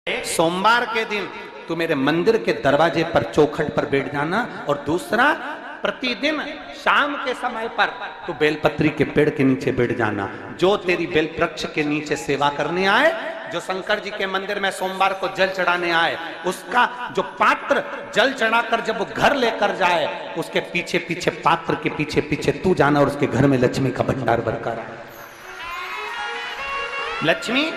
सोमवार के दिन तू मेरे मंदिर के दरवाजे पर चौखट पर बैठ जाना, और दूसरा प्रतिदिन शाम के समय पर तू बेलपत्री के पेड़ के नीचे बैठ जाना। जो तेरी बेल वृक्ष के नीचे सेवा करने आए, जो शंकर जी के मंदिर में सोमवार को जल चढ़ाने आए, उसका जो पात्र जल चढ़ाकर जब वो घर लेकर जाए, उसके पीछे पीछे पात्र के पीछे पीछे तू जाना और उसके घर में लक्ष्मी का भंडार भरकर आए। लक्ष्मी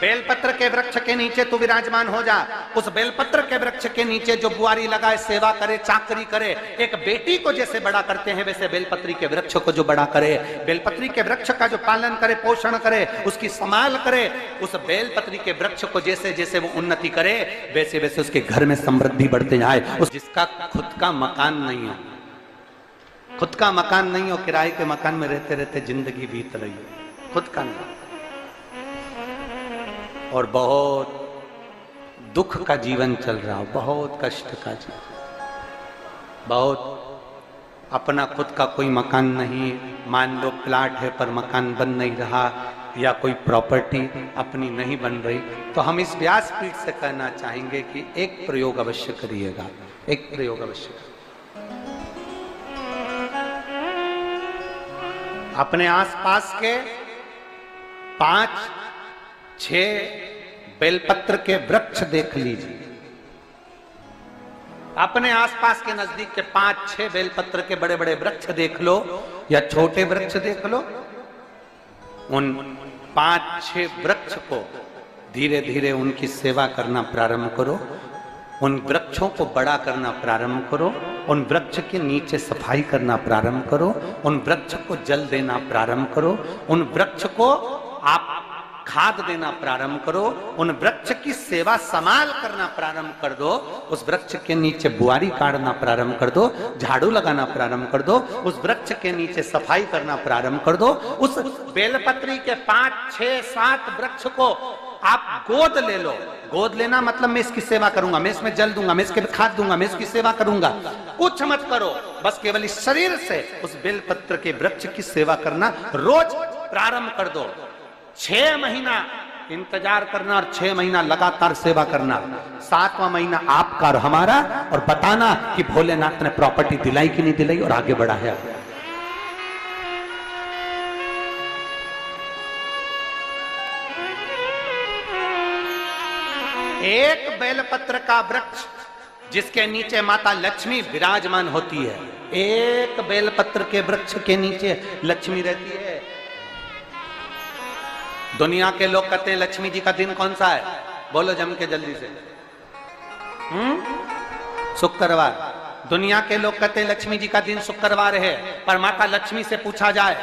बेलपत्र के वृक्ष के नीचे तू विराजमान हो जा। उस बेलपत्र के वृक्ष के नीचे जो बुआरी लगाए, सेवा करे, चाकरी करे, एक बेटी को जैसे बड़ा करते हैं वैसे बेलपत्री के वृक्ष को जो बड़ा करे, बेलपत्री के वृक्ष का जो पालन करे, पोषण करे, उसकी संभाल करे, उस बेलपत्री के वृक्ष को जैसे जैसे वो उन्नति करे वैसे वैसे उसके घर में समृद्धि बढ़ते जाए। उस जिसका खुद का मकान नहीं हो, खुद का मकान नहीं हो, किराए के मकान में रहते रहते जिंदगी बीत रही हो, खुद का नहीं, और बहुत दुख का जीवन चल रहा हो, बहुत कष्ट का जीवन, बहुत अपना खुद का कोई मकान नहीं, मान लो प्लाट है पर मकान बन नहीं रहा, या कोई प्रॉपर्टी अपनी नहीं बन रही, तो हम इस व्यासपीठ से कहना चाहेंगे कि एक प्रयोग अवश्य करिएगा, एक प्रयोग अवश्य। अपने आसपास के 5-6 बेलपत्र के वृक्ष देख लीजिए। अपने आसपास के नजदीक के 5-6 बेलपत्र के बड़े बड़े वृक्ष देख लो या छोटे वृक्ष देख लो। उन 5-6 वृक्ष को धीरे धीरे उनकी सेवा करना प्रारंभ करो, उन वृक्षों को बड़ा करना प्रारंभ करो, उन वृक्ष के नीचे सफाई करना प्रारंभ करो, उन वृक्ष को जल देना प्रारंभ करो, उन वृक्ष को आप खाद देना प्रारंभ करो, उन वृक्ष की सेवा संभाल करना प्रारंभ कर दो, उस वृक्ष के नीचे बुआरी काटना प्रारंभ कर दो, झाड़ू लगाना प्रारंभ कर दो, उस वृक्ष के नीचे सफाई करना प्रारंभ कर दो। उस बेलपत्री के 5-6-7 वृक्ष को आप गोद ले लो। गोद लेना मतलब मैं इसकी सेवा करूंगा, मैं इसमें जल दूंगा, मैं इसके खाद दूंगा, मैं इसकी सेवा करूंगा, कुछ मत करो, बस केवल इस शरीर से उस बेलपत्र के वृक्ष की सेवा करना रोज प्रारंभ कर दो। 6 महीना इंतजार करना और 6 महीना लगातार सेवा करना, 7वां महीना आपका और हमारा, और बताना कि भोलेनाथ ने प्रॉपर्टी दिलाई कि नहीं दिलाई और आगे बढ़ा है। एक बेलपत्र का वृक्ष जिसके नीचे माता लक्ष्मी विराजमान होती है, एक बेलपत्र के वृक्ष के नीचे लक्ष्मी रहती है। दुनिया के लोग कहते हैं लक्ष्मी जी का दिन कौन सा है, बोलो जम के जल्दी से। शुक्रवार। दुनिया के लोग कहते हैं लक्ष्मी जी का दिन शुक्रवार है, पर माता लक्ष्मी से पूछा जाए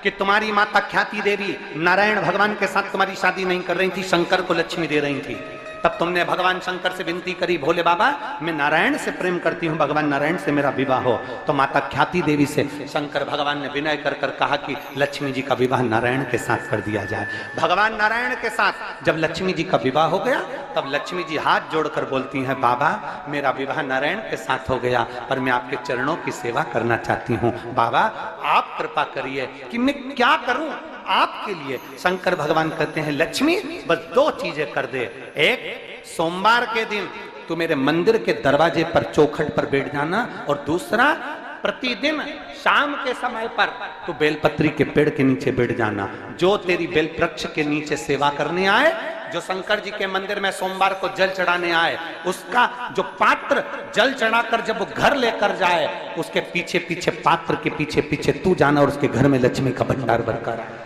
कि तुम्हारी माता ख्याति देवी नारायण भगवान के साथ तुम्हारी शादी नहीं कर रही थी, शंकर को लक्ष्मी दे रही थी, तब तुमने भगवान शंकर से विनती करी, भोले बाबा मैं नारायण से प्रेम करती हूँ, भगवान नारायण से मेरा विवाह हो। तो माता ख्याति देवी से शंकर भगवान ने विनय कर कर कहा कि लक्ष्मी जी का विवाह नारायण के साथ कर दिया जाए। भगवान नारायण के साथ जब लक्ष्मी जी का विवाह हो गया, तब लक्ष्मी जी हाथ जोड़कर बोलती हैं, बाबा मेरा विवाह नारायण के साथ हो गया, पर मैं आपके चरणों की सेवा करना चाहती हूँ, बाबा आप कृपा करिए कि मैं क्या करूं आपके लिए। शंकर भगवान कहते हैं लक्ष्मी बस 2 चीजें कर दे, एक सोमवार के दिन तू मेरे मंदिर के दरवाजे पर चौखट पर बैठ जाना, और दूसरा प्रतिदिन शाम के समय पर तू बेलपत्री के पेड़ के नीचे बैठ जाना। जो तेरी बेल वृक्ष के नीचे सेवा करने आए, जो शंकर जी के मंदिर में सोमवार को जल चढ़ाने आए, उसका जो पात्र जल चढ़ाकर जब वो घर लेकर जाए, उसके पीछे पीछे पात्र के पीछे पीछे तू जाना और उसके घर में लक्ष्मी का भंडार भरकर आए।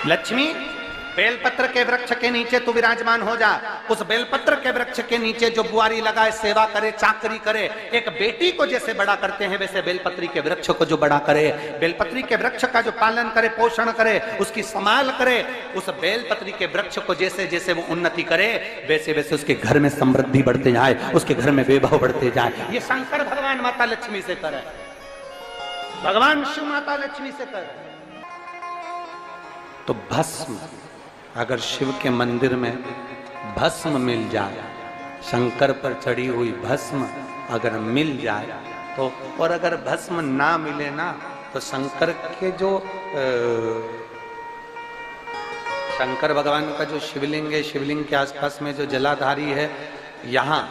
लक्ष्मी बेलपत्र के वृक्ष के नीचे तू विराजमान हो जा। उस बेलपत्र के वृक्ष के नीचे जो बुआरी लगाए, सेवा करे, चाकरी करे, एक बेटी को जैसे बड़ा करते हैं वैसे बेलपत्री के वृक्ष को जो बड़ा करे, बेलपत्री के वृक्ष का जो पालन करे, पोषण करे, उसकी संभाल करे, उस बेलपत्री के वृक्ष को जैसे जैसे वो उन्नति करे वैसे वैसे उसके घर में समृद्धि बढ़ते जाए, उसके घर में वैभव बढ़ते जाए। ये शंकर भगवान माता लक्ष्मी से करे, भगवान शिव माता लक्ष्मी से करे। तो भस्म, अगर शिव के मंदिर में भस्म मिल जाए, शंकर पर चढ़ी हुई भस्म अगर मिल जाए तो, और अगर भस्म ना मिले ना, तो शंकर के जो शंकर भगवान का जो शिवलिंग है, शिवलिंग के आसपास में जो जलाधारी है, यहाँ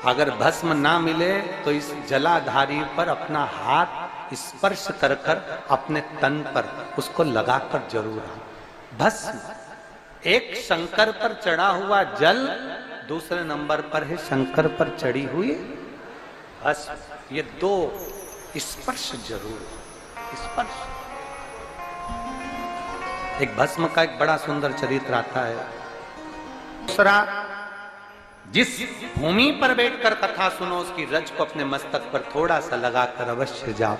अगर भस्म ना मिले तो इस जलाधारी पर अपना हाथ स्पर्श कर कर अपने तन पर उसको लगाकर जरूर आओ। भस्म एक शंकर पर चढ़ा हुआ जल, दूसरे नंबर पर है शंकर पर चढ़ी हुई भस्म। ये दो स्पर्श जरूर, स्पर्श। एक भस्म का एक बड़ा सुंदर चरित्र आता है। दूसरा, जिस भूमि पर बैठकर कथा सुनो उसकी रज को अपने मस्तक पर थोड़ा सा लगाकर अवश्य जाओ,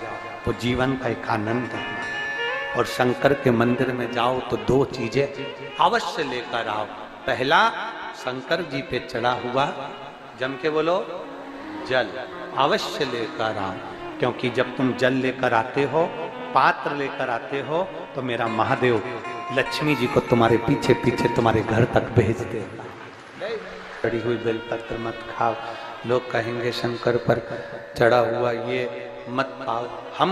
वो जीवन का एक आनंद है। और शंकर के मंदिर में जाओ तो दो चीजें अवश्य लेकर आओ। पहला, शंकर जी पे चढ़ा हुआ, जम के बोलो, जल अवश्य लेकर आओ। क्योंकि जब तुम जल लेकर आते हो, पात्र लेकर आते हो, तो मेरा महादेव लक्ष्मी जी को तुम्हारे पीछे पीछे तुम्हारे घर तक भेज देगा। चढ़ी हुई बेलपत्र मत खाओ, लोग कहेंगे शंकर पर चढ़ा हुआ ये मत पाओ। हम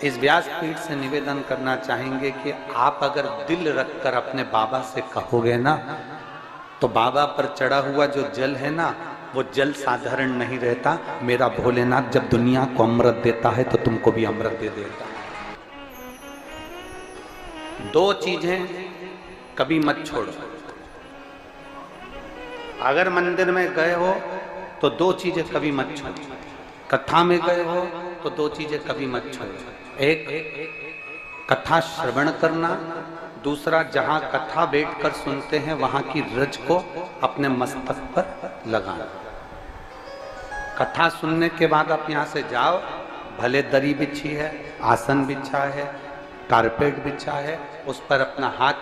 इस व्यासपीठ से निवेदन करना चाहेंगे कि आप अगर दिल रखकर अपने बाबा से कहोगे ना, तो बाबा पर चढ़ा हुआ जो जल है ना, वो जल साधारण नहीं रहता। मेरा भोलेनाथ जब दुनिया को अमृत देता है तो तुमको भी अमृत दे देता है। दो चीजें कभी मत छोड़ो। अगर मंदिर में गए हो तो दो चीजें कभी मत छोड़ो। कथा में गए हो तो दो चीजें कभी मत छोड़ो। एक, कथा श्रवण करना। दूसरा, जहां कथा बैठकर सुनते हैं वहां की रज को अपने मस्तक पर लगाना। कथा सुनने के बाद आप यहां से जाओ, भले दरी बिछी है, आसन बिछा है, कारपेट बिछा है, उस पर अपना हाथ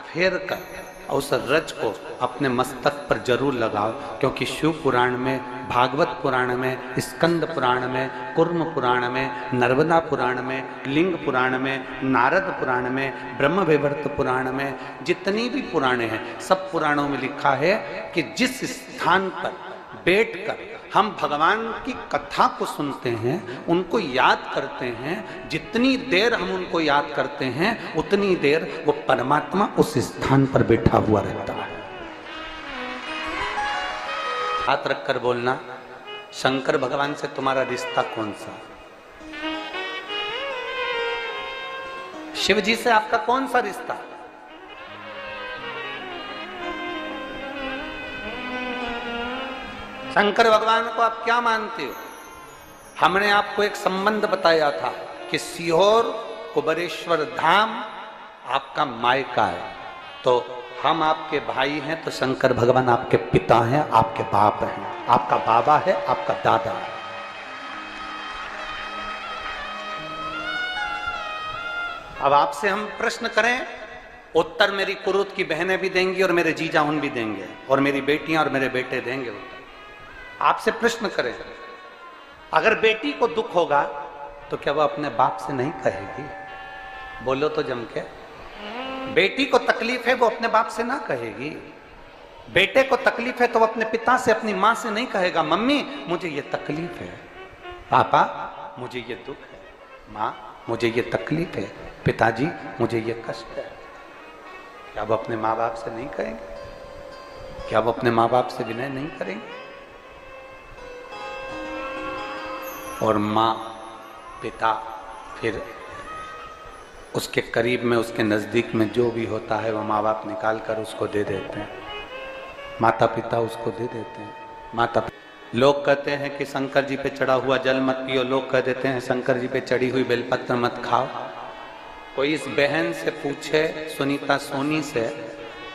फेर कर उस रज को अपने मस्तक पर जरूर लगाओ। क्योंकि शिव पुराण में, भागवत पुराण में, स्कंद पुराण में, कुर्म पुराण में, नर्मदा पुराण में, लिंग पुराण में, नारद पुराण में, ब्रह्म वैवर्त पुराण में, जितनी भी पुराणे हैं, सब पुराणों में लिखा है कि जिस स्थान पर बैठकर हम भगवान की कथा को सुनते हैं, उनको याद करते हैं, जितनी देर हम उनको याद करते हैं उतनी देर वो परमात्मा उस स्थान पर बैठा हुआ रहता है। हाथ रखकर बोलना, शंकर भगवान से तुम्हारा रिश्ता कौन सा? शिव जी से आपका कौन सा रिश्ता? शंकर भगवान को आप क्या मानते हो? हमने आपको एक संबंध बताया था कि सीहोर कुबेरेश्वर धाम आपका मायका है, तो हम आपके भाई हैं, तो शंकर भगवान आपके पिता हैं, आपके बाप हैं, आपका बाबा है, आपका दादा है। अब आपसे हम प्रश्न करें, उत्तर मेरी कुरुत की बहनें भी देंगी और मेरे जीजा उन भी देंगे और मेरी बेटियां और मेरे बेटे देंगे उत्तर। आपसे प्रश्न करें, अगर बेटी को दुख होगा तो क्या वो अपने बाप से नहीं कहेगी? बोलो तो जम के। बेटी को तकलीफ है वो अपने बाप से ना कहेगी। बेटे को तकलीफ है तो वो अपने पिता से, अपनी मां से नहीं कहेगा, मम्मी मुझे ये तकलीफ है, पापा मुझे ये दुख है, मां मुझे ये तकलीफ है, पिताजी मुझे ये कष्ट है। क्या वो अपने माँ बाप से नहीं कहेंगे? क्या वो अपने माँ बाप से विनय नहीं करेंगे? और माँ, पिता, फिर उसके करीब में, उसके नज़दीक में जो भी होता है वो माँ बाप निकाल कर उसको दे देते हैं, माता पिता उसको दे देते हैं। माता, लोग कहते हैं कि शंकर जी पे चढ़ा हुआ जल मत पियो, लोग कह देते हैं शंकर जी पे चढ़ी हुई बेलपत्र मत खाओ। कोई इस बहन से पूछे, सुनीता सोनी से,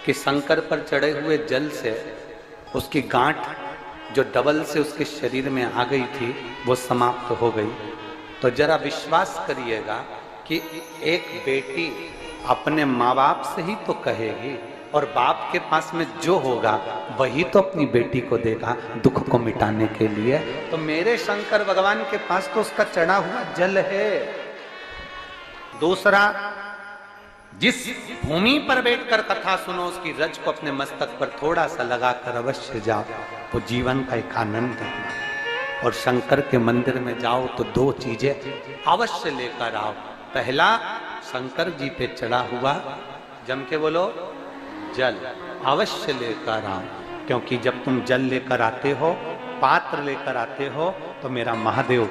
कि शंकर पर चढ़े हुए जल से उसकी गांठ जो डबल से उसके शरीर में आ गई थी वो समाप्त हो गई, तो जरा विश्वास करिएगा कि एक बेटी अपने माँ बाप से ही तो कहेगी, और बाप के पास में जो होगा वही तो अपनी बेटी को देगा दुख को मिटाने के लिए। तो मेरे शंकर भगवान के पास तो उसका चढ़ा हुआ जल है। दूसरा, जिस भूमि पर बैठकर कथा सुनो उसकी रज को अपने मस्तक पर थोड़ा सा लगाकर अवश्य जाओ, वो जीवन का एक आनंद है। और शंकर के मंदिर में जाओ तो दो चीजें अवश्य लेकर आओ। पहला, शंकर जी पे चढ़ा हुआ जम के बोलो, जल अवश्य लेकर आओ, क्योंकि जब तुम जल लेकर आते हो, पात्र लेकर आते हो, तो मेरा महादेव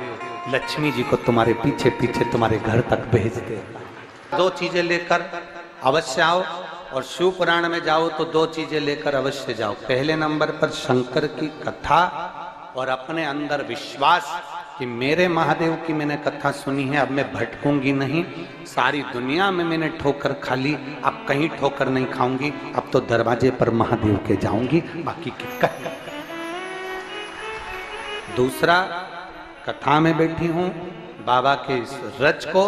लक्ष्मी जी को तुम्हारे पीछे पीछे तुम्हारे घर तक भेज देगा। दो चीजें लेकर अवश्य आओ, और शिव पुराण में जाओ तो दो चीजें लेकर अवश्य जाओ। पहले नंबर पर शंकर की कथा और अपने अंदर विश्वास कि मेरे महादेव की मैंने कथा सुनी है, अब मैं भटकूंगी नहीं। सारी दुनिया में मैंने ठोकर खा ली, अब कहीं ठोकर नहीं खाऊंगी, अब तो दरवाजे पर महादेव के जाऊंगी, बाकी क्या। दूसरा, कथा में बैठी हूं बाबा के इस रज को,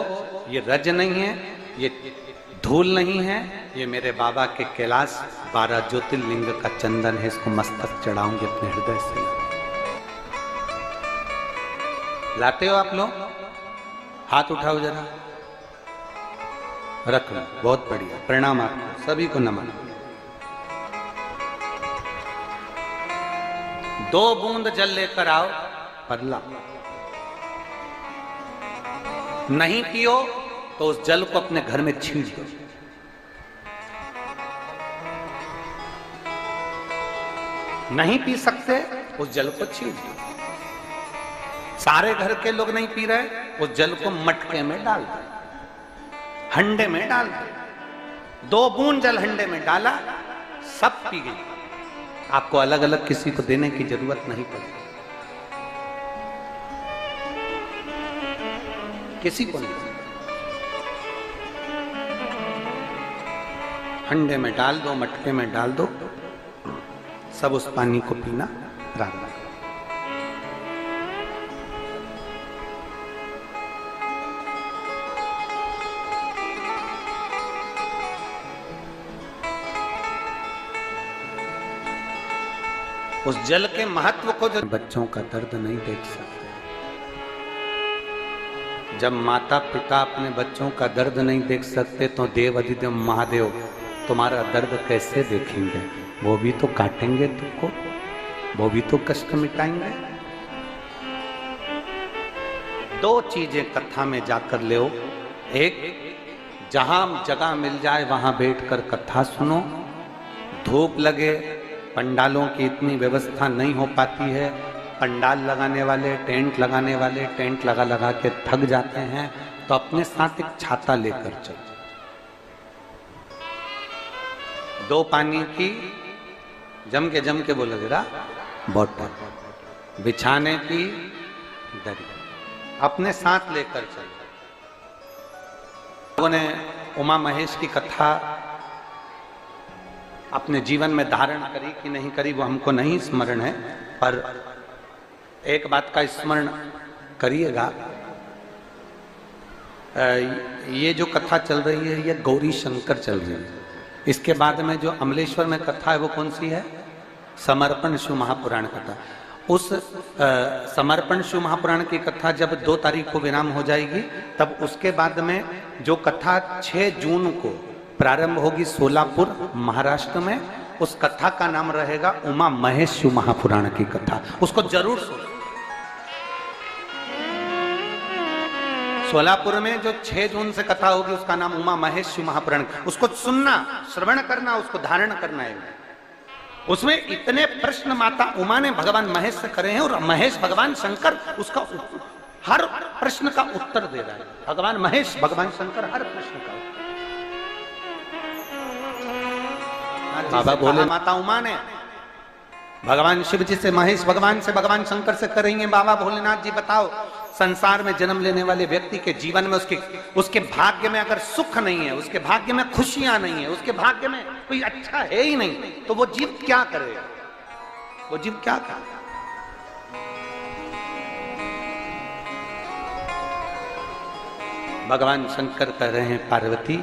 ये रज नहीं है, ये धूल नहीं है, ये मेरे बाबा के कैलाश 12 ज्योतिर्लिंग का चंदन है, इसको मस्तक चढ़ाऊंगी अपने हृदय से। लाते हो आप लोग? हाथ उठाओ जरा, रख लो, बहुत बढ़िया, प्रणाम आपको सभी को, नमन। 2 बूंद जल लेकर आओ, पगला नहीं पियो तो उस जल को अपने घर में छींट दो। नहीं पी सकते, उस जल को छींट दो। सारे घर के लोग नहीं पी रहे, उस जल को मटके में डाल दो, हंडे में डाल दो। 2 बूंद जल हंडे में डाला, सब पी गई। आपको अलग अलग किसी को देने की जरूरत नहीं पड़ी, किसी को नहीं। हंडे में डाल दो, मटके में डाल दो, सब उस पानी को पीना प्रारंभ। उस जल के महत्व को जो बच्चों का दर्द नहीं देख सकते, जब माता पिता अपने बच्चों का दर्द नहीं देख सकते, तो देव अधिदेव महादेव तुम्हारा दर्द कैसे देखेंगे? वो भी तो काटेंगे तुमको, वो भी तो कष्ट मिटाएंगे। 2 चीजें कथा में जाकर ले। एक, जहां जगह मिल जाए वहां बैठकर कथा सुनो। धूप लगे, पंडालों की इतनी व्यवस्था नहीं हो पाती है, पंडाल लगाने वाले, टेंट लगाने वाले टेंट लगा लगा के थक जाते हैं, तो अपने साथ एक छाता लेकर चलो। 2 पानी की जम के बोलो जरा, बोतल, बिछाने की दरी अपने साथ लेकर चलो। लोगों ने उमा महेश की कथा अपने जीवन में धारण करी कि नहीं करी वो हमको नहीं स्मरण है, पर एक बात का स्मरण करिएगा, ये जो कथा चल रही है ये गौरी शंकर चल रही है। इसके बाद में जो अमलेश्वर में कथा है वो कौन सी है? समर्पण शिव महापुराण कथा। उस समर्पण शिव महापुराण की कथा जब 2 तारीख को विराम हो जाएगी, तब उसके बाद में जो कथा 6 जून को प्रारंभ होगी सोलापुर महाराष्ट्र में, उस कथा का नाम रहेगा उमा महेश शिव महापुराण की कथा। उसको जरूर सुनो। सोलापुर में जो 6 जून से कथा होगी उसका नाम उमा महेश शिव महापुराण। उसको सुनना, श्रवण करना, उसको धारण करना है। उसमें इतने प्रश्न माता उमा ने भगवान महेश से करे हैं, और महेश भगवान शंकर उसका हर प्रश्न का उत्तर दे रहा है। भगवान महेश भगवान शंकर हर प्रश्न का। बाबा बोले माता उमा ने भगवान शिव जी से, महेश भगवान से, भगवान शंकर से करेंगे, बाबा भोलेनाथ जी बताओ, संसार में जन्म लेने वाले व्यक्ति के जीवन में उसके भाग्य में अगर सुख नहीं है, उसके भाग्य में खुशियां नहीं है, उसके भाग्य में कोई अच्छा है ही नहीं, तो वो जीव क्या करेगा? वो जीव क्या करेगा? भगवान शंकर कह रहे हैं, पार्वती,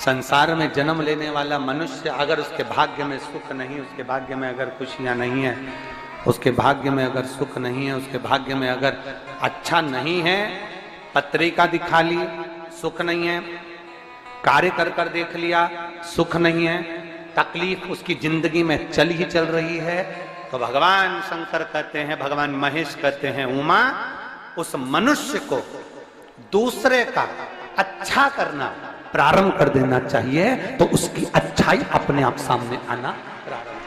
संसार में जन्म लेने वाला मनुष्य अगर उसके भाग्य में सुख नहीं, उसके भाग्य में अगर खुशियां नहीं है, उसके भाग्य में अगर सुख नहीं है, उसके भाग्य में अगर अच्छा नहीं है, पत्रिका दिखा ली सुख नहीं है, कार्य कर कर देख लिया सुख नहीं है, तकलीफ उसकी जिंदगी में चल ही चल रही है, तो भगवान शंकर कहते हैं, भगवान महेश कहते हैं, उमा, उस मनुष्य को दूसरे का अच्छा करना प्रारंभ कर देना चाहिए, तो उसकी अच्छाई अपने आप सामने आना प्रारंभ